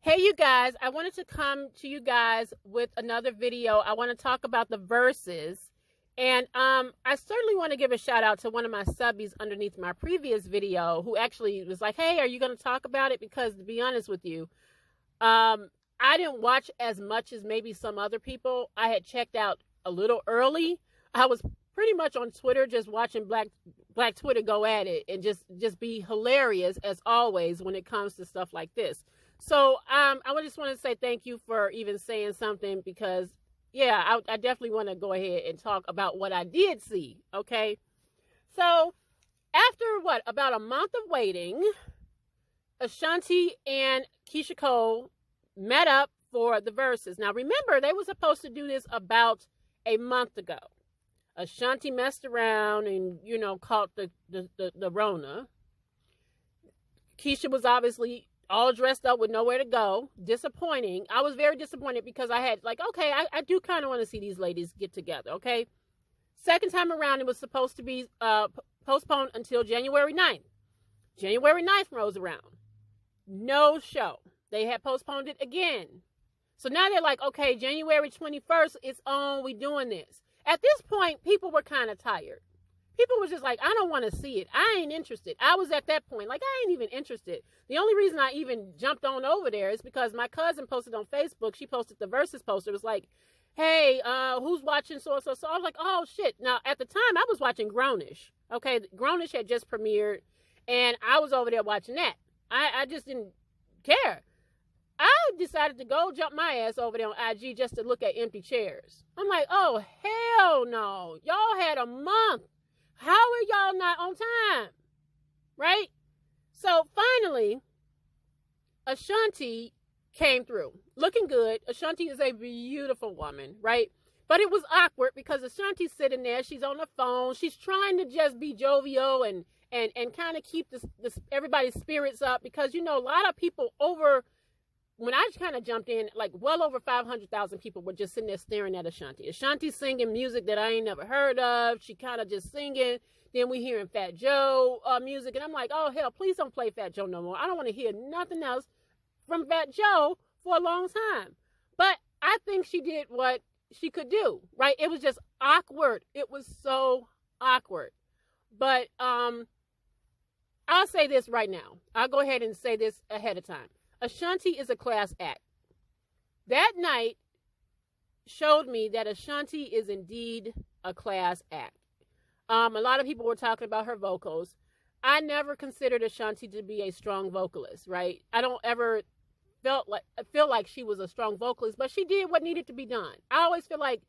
Hey, you guys, I wanted to come to you guys with another video. I want to talk about the Verzuz. And I certainly want to give a shout out to one of my subbies underneath my previous video who actually was like, hey, are you going to talk about it? Because to be honest with you, I didn't watch as much as maybe some other people. I had checked out a little early. I was pretty much on Twitter just watching Black Twitter go at it and just be hilarious as always when it comes to stuff like this. So I just want to say thank you for even saying something because, yeah, I definitely want to go ahead and talk about what I did see, okay? So after about a month of waiting, Ashanti and Keyshia Cole met up for the Verzuz. Now, remember, they were supposed to do this about a month ago. Ashanti messed around and, caught the Rona. Keyshia was obviously all dressed up with nowhere to go. Disappointing. I was very disappointed because I had okay, I do kind of want to see these ladies get together, okay? Second time around, it was supposed to be postponed until January 9th. January 9th rolls around. No show. They had postponed it again. So now they're like, okay, January 21st, it's on, we doing this. At this point, people were kind of tired. People were just like, I don't want to see it. I ain't interested. I was at that point, I ain't even interested. The only reason I even jumped on over there is because my cousin posted on Facebook. She posted the Verzuz poster. It was like, hey, who's watching so-and-so? So I was like, oh, shit. Now, at the time, I was watching Grownish. Okay, Grownish had just premiered, and I was over there watching that. I just didn't care. I decided to go jump my ass over there on IG just to look at empty chairs. I'm like, oh, hell no. Y'all had a month. How are y'all not on time? Right? So finally, Ashanti came through. Looking good. Ashanti is a beautiful woman, right? But it was awkward because Ashanti's sitting there. She's on the phone. She's trying to just be jovial and kind of keep this everybody's spirits up because, a lot of people when I kind of jumped in, well over 500,000 people were just sitting there staring at Ashanti. Ashanti's singing music that I ain't never heard of. She kind of just singing. Then we hearing Fat Joe music. And I'm like, oh, hell, please don't play Fat Joe no more. I don't want to hear nothing else from Fat Joe for a long time. But I think she did what she could do, right? It was just awkward. It was so awkward. But I'll say this right now. I'll go ahead and say this ahead of time. Ashanti is a class act. That night showed me that Ashanti is indeed a class act. A lot of people were talking about her vocals. I never considered Ashanti to be a strong vocalist, right? I don't ever feel like she was a strong vocalist, but she did what needed to be done. I always feel like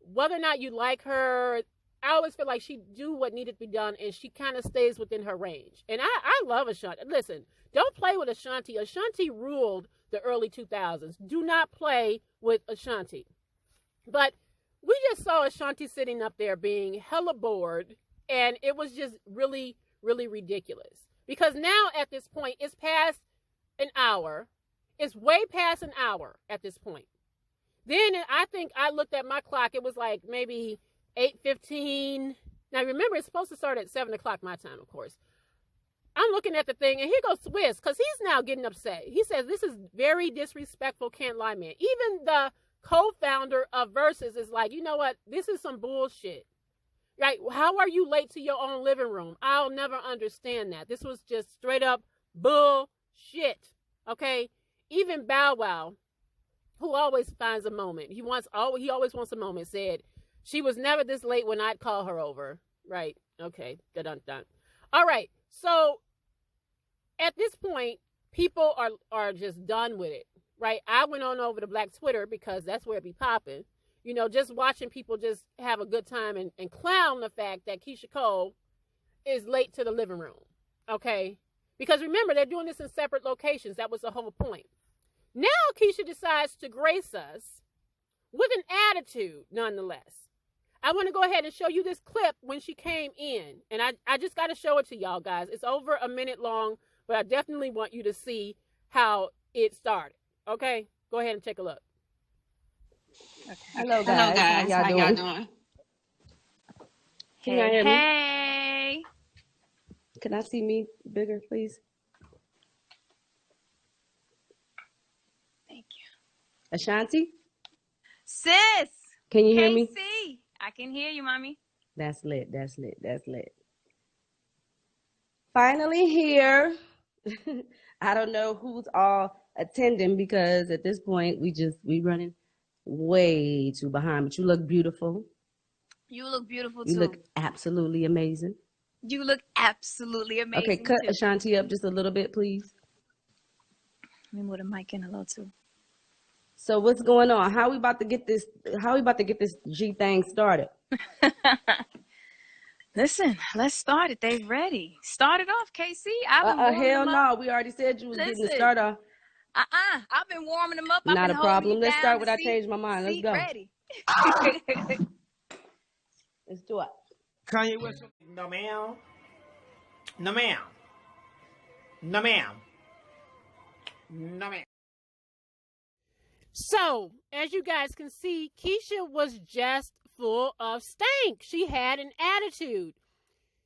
whether or not you like her, I always feel like she do what needed to be done, and she kind of stays within her range. And I love Ashanti. Listen, don't play with Ashanti. Ashanti ruled the early 2000s. Do not play with Ashanti. But we just saw Ashanti sitting up there being hella bored, and it was just really, really ridiculous. Because now at this point, it's past an hour. It's way past an hour at this point. Then I think I looked at my clock. It was like maybe 8:15. Now remember, it's supposed to start at 7 o'clock my time, of course. I'm looking at the thing, and here goes Swiss, because he's now getting upset. He says, this is very disrespectful, can't lie, man. Even the co-founder of Verzuz is like, you know what? This is some bullshit. Like, how are you late to your own living room? I'll never understand that. This was just straight up bullshit, okay? Even Bow Wow, who always finds a moment. He always wants a moment, said, she was never this late when I'd call her over. Right. Okay. Dun-dun-dun. All right. So at this point, people are just done with it. Right. I went on over to Black Twitter because that's where it be popping. Just watching people just have a good time and clown the fact that Keyshia Cole is late to the living room. Okay. Because remember, they're doing this in separate locations. That was the whole point. Now Keyshia decides to grace us with an attitude, nonetheless. I want to go ahead and show you this clip when she came in. And I just got to show it to y'all, guys. It's over a minute long, but I definitely want you to see how it started. Okay? Go ahead and take a look. Okay. Hello, guys. How y'all doing? Can y'all hear me? Hey. Can I see me bigger, please? Ashanti, Sis, can you hear me? KC, I can hear you, mommy. That's lit. That's lit. That's lit. Finally here. I don't know who's all attending because at this point we running way too behind. But you look beautiful. You look beautiful You too. look absolutely amazing. You look absolutely amazing. Okay, cut too. Ashanti up just a little bit, please. Let me move the mic in a little too. So what's going on? How we about to get this G thing started? Listen, let's start it. They ready. Start it off, KC. Hell no. We already said you was getting the start off. I've been warming them up. Not a problem. Let's start with I changed my mind. Let's go. Ready. Let's do it. Kanye West. No ma'am. No ma'am. No ma'am. No ma'am. So, as you guys can see, Keyshia was just full of stank. She had an attitude.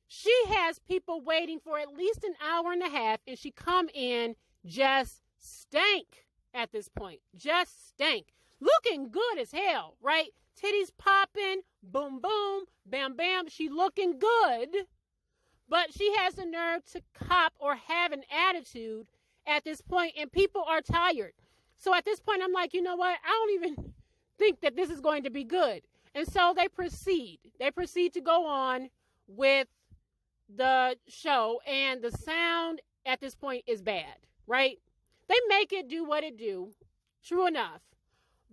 She has people waiting for at least an hour and a half, and she come in just stank at this point. Just stank. Looking good as hell, right? Titties popping, boom, boom, bam, bam. She looking good, but she has the nerve to cop or have an attitude at this point, and people are tired. So at this point, I'm like, you know what? I don't even think that this is going to be good. And so they proceed. They proceed to go on with the show, and the sound at this point is bad, right? They make it do what it do, true enough.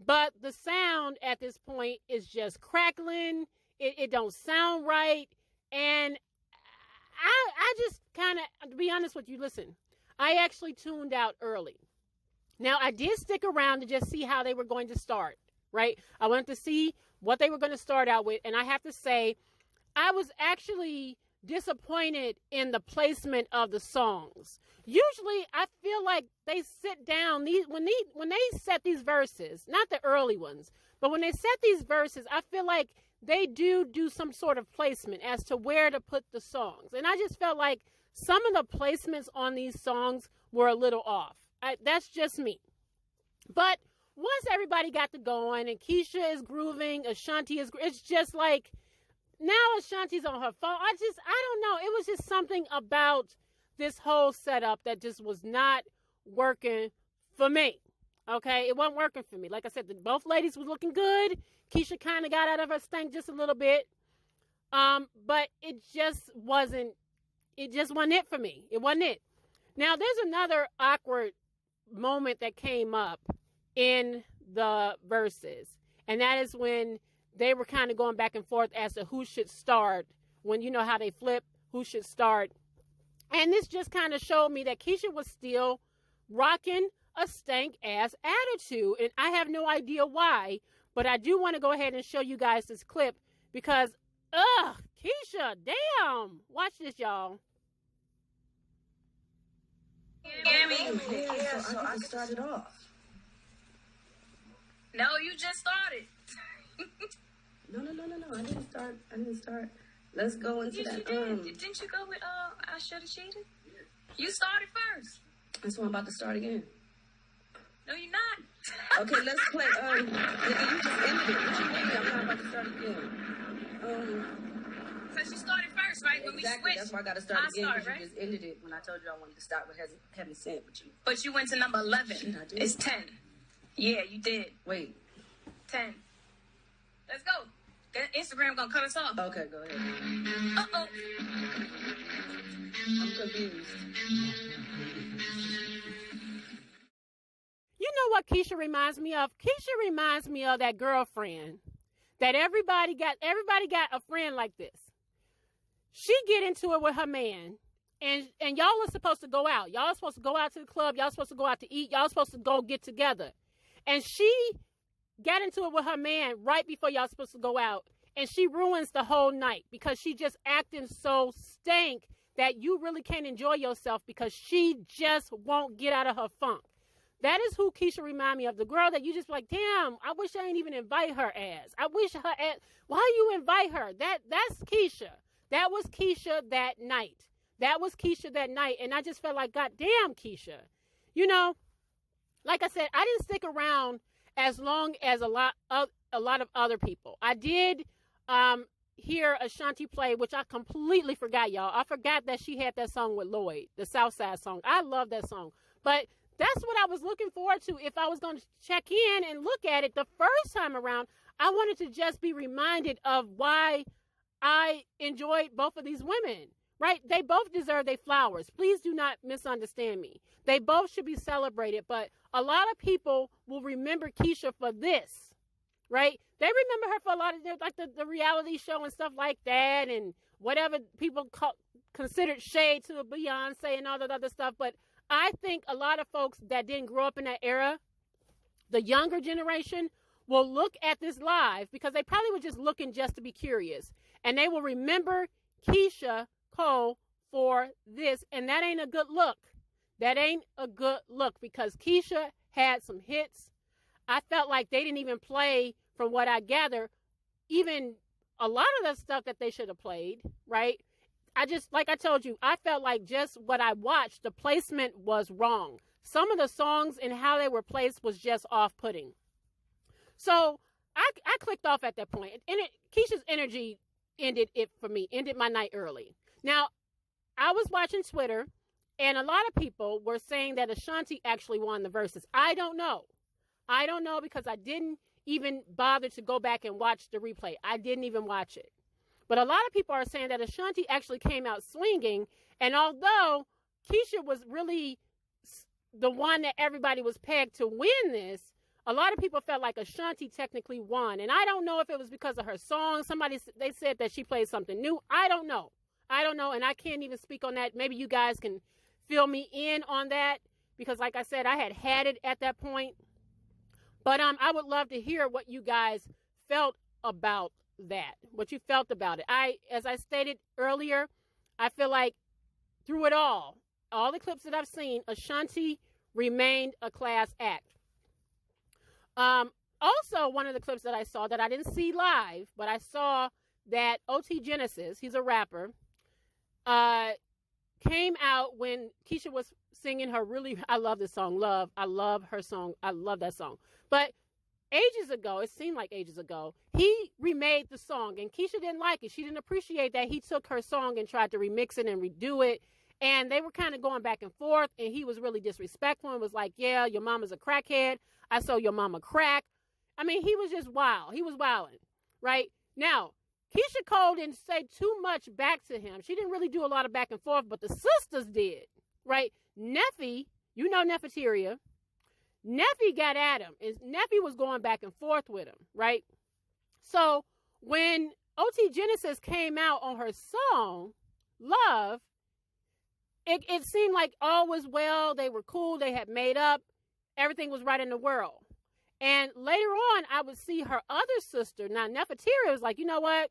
But the sound at this point is just crackling. It don't sound right. And I just kind of, to be honest with you, listen, I actually tuned out early. Now, I did stick around to just see how they were going to start, right? I wanted to see what they were going to start out with. And I have to say, I was actually disappointed in the placement of the songs. Usually, I feel like they sit down, when they set these verses, not the early ones, but when they set these verses, I feel like they do some sort of placement as to where to put the songs. And I just felt like some of the placements on these songs were a little off. That's just me. But once everybody got to going and Keyshia is grooving, Ashanti is, it's just like, now Ashanti's on her phone. I don't know. It was just something about this whole setup that just was not working for me. Okay? It wasn't working for me. Like I said, both ladies were looking good. Keyshia kind of got out of her stank just a little bit. But it just wasn't it for me. It wasn't it. Now, there's another awkward moment that came up in the verses, and that is when they were kind of going back and forth as to who should start, when you know how they flip, who should start. And this just kind of showed me that Keyshia was still rocking a stank ass attitude, and I have no idea why, but I do want to go ahead and show you guys this clip because Keyshia, damn. Watch this, y'all. Yeah, so I just started off. No, you just started. No. I didn't start. Let's go into that. Didn't you go with I should have cheated? You started first. That's why I'm about to start again. No, you're not. Okay, let's play. Nigga, you just ended it. What you mean? I'm not about to start again. So she started first, right? When Exactly. we switched. That's why I got to start again because right? you just ended it when I told you I wanted to start with Heaven Sent, but you. But you went to number 11. I did. It's 10. Yeah, you did. Wait. 10. Let's go. Instagram gonna cut us off. Okay, go ahead. Uh-oh. I'm confused. You know what Keyshia reminds me of? Keyshia reminds me of that girlfriend that everybody got a friend like this. She get into it with her man, and y'all are supposed to go out. Y'all are supposed to go out to the club. Y'all are supposed to go out to eat. Y'all are supposed to go get together. And she got into it with her man right before y'all supposed to go out, and she ruins the whole night because she just acting so stank that you really can't enjoy yourself because she just won't get out of her funk. That is who Keyshia remind me of. The girl that you just like, damn, I wish I didn't even invite her ass. I wish her ass, why you invite her? That's Keyshia. That was Keyshia that night. That was Keyshia that night. And I just felt like, God damn, Keyshia. You know, like I said, I didn't stick around as long as a lot of other people. I did hear Ashanti play, which I completely forgot, y'all. I forgot that she had that song with Lloyd, the Southside song. I love that song. But that's what I was looking forward to. If I was going to check in and look at it the first time around, I wanted to just be reminded of why I enjoyed both of these women, right? They both deserve their flowers. Please do not misunderstand me. They both should be celebrated, but a lot of people will remember Keyshia for this, right? They remember her for a lot of, like the reality show and stuff like that, and whatever people considered shade to Beyonce and all that other stuff. But I think a lot of folks that didn't grow up in that era, the younger generation, will look at this live because they probably were just looking just to be curious. And they will remember Keyshia Cole for this. And that ain't a good look. That ain't a good look because Keyshia had some hits. I felt like they didn't even play, from what I gather, even a lot of the stuff that they should have played, right? Like I told you, I felt like just what I watched, the placement was wrong. Some of the songs and how they were placed was just off-putting. So I clicked off at that point. And Keyshia's energy ended it for me, ended my night early. Now, I was watching Twitter, and a lot of people were saying that Ashanti actually won the Verzuz. I don't know because I didn't even bother to go back and watch the replay. I didn't even watch it. But a lot of people are saying that Ashanti actually came out swinging. And although Keyshia was really the one that everybody was pegged to win this, a lot of people felt like Ashanti technically won. And I don't know if it was because of her song. They said that she played something new. I don't know. And I can't even speak on that. Maybe you guys can fill me in on that because, like I said, I had it at that point. But I would love to hear what you guys felt about that, what you felt about it. As I stated earlier, I feel like through it all the clips that I've seen, Ashanti remained a class act. Also, one of the clips that I saw that I didn't see live, but I saw that OT Genesis, he's a rapper, came out when Keyshia was singing her I love this song, Love. I love her song. I love that song. But ages ago, it seemed like ages ago, he remade the song, and Keyshia didn't like it. She didn't appreciate that he took her song and tried to remix it and redo it. And they were kind of going back and forth, and he was really disrespectful and was like, yeah, your mama's a crackhead. I sold your mama crack. I mean, he was just wild. He was wilding, right? Now, Keyshia Cole didn't say too much back to him. She didn't really do a lot of back and forth, but the sisters did, right? Neffy, you know Neferteria, Neffy got at him, and Neffy was going back and forth with him, right? So when OT Genesis came out on her song, Love, it seemed like all was well. They were cool. They had made up. Everything was right in the world. And later on, I would see her other sister. Now, Neferteria was like, you know what?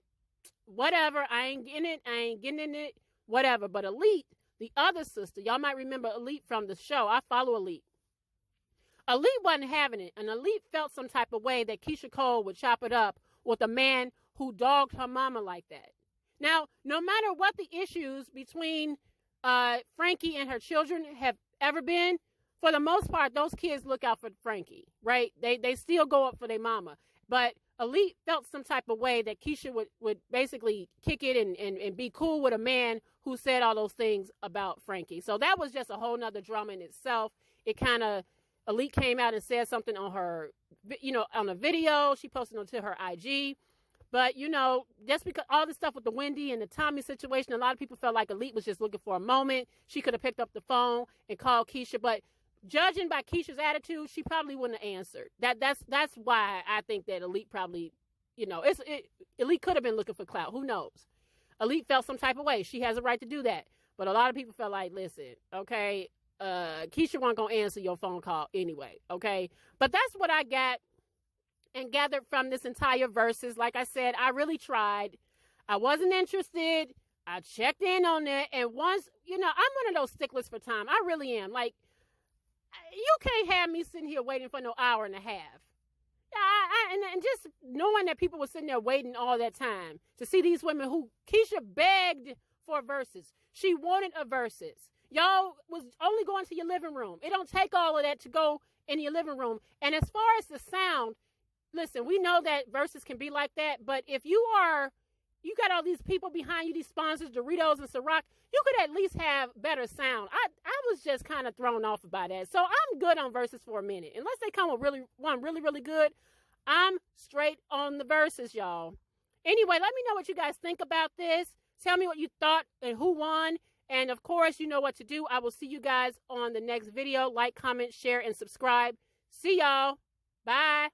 Whatever. I ain't getting it. I ain't getting in it. Whatever. But Elite, the other sister, y'all might remember Elite from the show. I follow Elite. Elite wasn't having it. And Elite felt some type of way that Keyshia Cole would chop it up with a man who dogged her mama like that. Now, no matter what the issues between Frankie and her children have ever been, for the most part, those kids look out for Frankie, right? They still go up for their mama. But Elite felt some type of way that Keyshia would basically kick it and be cool with a man who said all those things about Frankie. So that was just a whole nother drama in itself. It kind of, Elite came out and said something on her, on a video. She posted onto her IG. But, just because all this stuff with the Wendy and the Tommy situation, a lot of people felt like Elite was just looking for a moment. She could have picked up the phone and called Keyshia. But judging by Keyshia's attitude, she probably wouldn't have answered. That's why I think that Elite probably, Elite could have been looking for clout. Who knows? Elite felt some type of way. She has a right to do that. But a lot of people felt like, listen, okay, Keyshia wasn't going to answer your phone call anyway, okay? But that's what I got and gathered from this entire Verzuz. Like I said, I really tried. I wasn't interested. I checked in on it. And once, I'm one of those sticklers for time. I really am. Like, you can't have me sitting here waiting for no hour and a half. And just knowing that people were sitting there waiting all that time to see these women who Keyshia begged for a Verzuz. She wanted a Verzuz. Y'all was only going to your living room. It don't take all of that to go in your living room. And as far as the sound, listen, we know that Verzuz can be like that, but if you got all these people behind you, these sponsors, Doritos and Ciroc, you could at least have better sound. I was just kind of thrown off by that. So I'm good on Verzuz for a minute. Unless they come with one really, really good, I'm straight on the Verzuz, y'all. Anyway, let me know what you guys think about this. Tell me what you thought and who won. And of course, you know what to do. I will see you guys on the next video. Like, comment, share, and subscribe. See y'all. Bye.